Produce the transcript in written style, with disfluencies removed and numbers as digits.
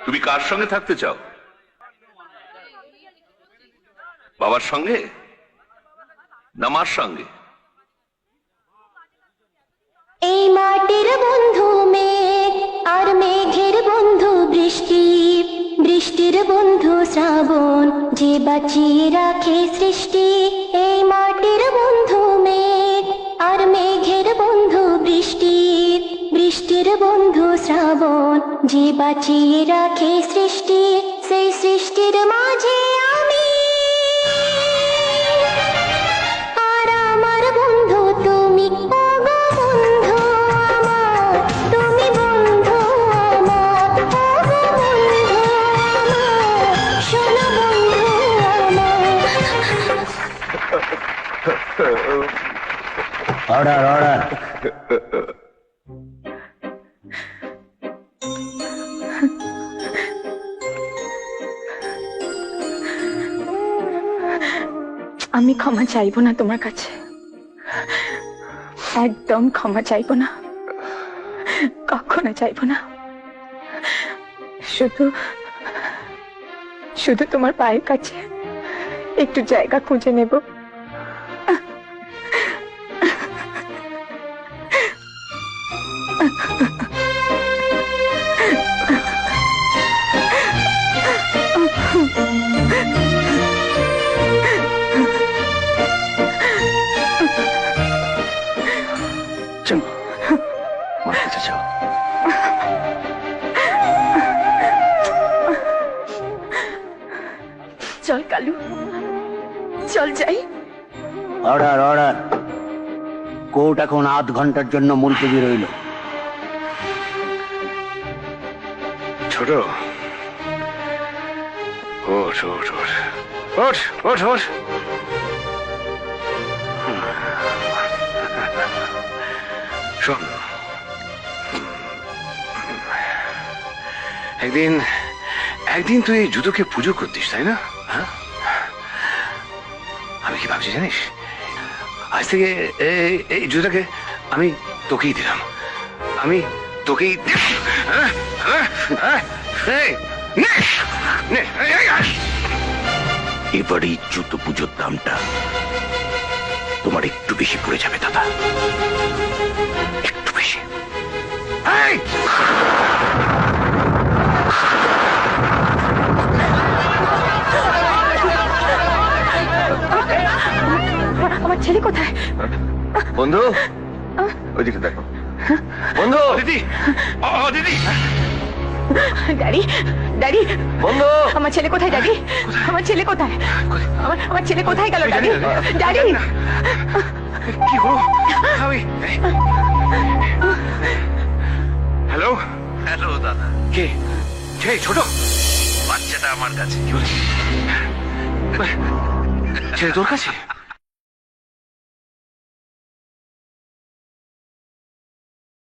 তুমি কার সঙ্গে থাকতে চাও? বাবার সঙ্গে না মার সঙ্গে? এই মাটির বন্ধু মেঘ আর মেঘের বন্ধু বৃষ্টি, বৃষ্টির বন্ধু শ্রাবণ, যে বাঁচিয়ে রাখে সৃষ্টি। এই মাটির বন্ধু মেঘ আর মেঘের বন্ধু বৃষ্টি, বৃষ্টির বন্ধু শ্রাবণ, যে বাঁচিয়ে রাখে সৃষ্টি। সেই সৃষ্টির মাঝে আমি আর আমার বন্ধু তুমি। Order order. আমি ক্ষমা চাইবো না তোমার কাছে, একদম ক্ষমা চাইবো না, কখনো চাইবো না। শুধু শুধু তোমার পায়ের কাছে একটু জায়গা খুঁজে নেব। চলো মার কাছে যাও। চল কালু, চল যাই। Order order. কোর্ট এখন আধ ঘন্টার জন্য মুলতবি রইল। ছোট, ওঠ ওঠ ওঠ ওঠ ওঠ ওঠ। শোন, একদিন একদিন তুই এই জুতোকে পুজো করতিস, তাই না? হ্যাঁ, আমি কি ভাবছি জানিস, আজ থেকে এই জুতোটাকে আমি তোকেই দিলাম, আমি তোকেই এবারে জুতো পুজোর দামটা তোমার একটু বেশি পড়ে যাবে দাদা, একটু বেশি। আমার ছেলে কোথায়? বন্ধু, ওইদিকে দেখো। বন্ধু, দিদি, দিদি, ড্যাডি, ড্যাডি, বন্ধু, আমার ছেলে কোথায়? ড্যাডি, আমার ছেলে কোথায়? আমার ছেলে কোথায় গেল? ড্যাডি, ড্যাডি, কি হলো? হ্যালো হ্যালো দাদা। কে কে? ছোট বাচ্চাটা আমার কাছে। কি বলছিস? ছেলে তোর কাছে?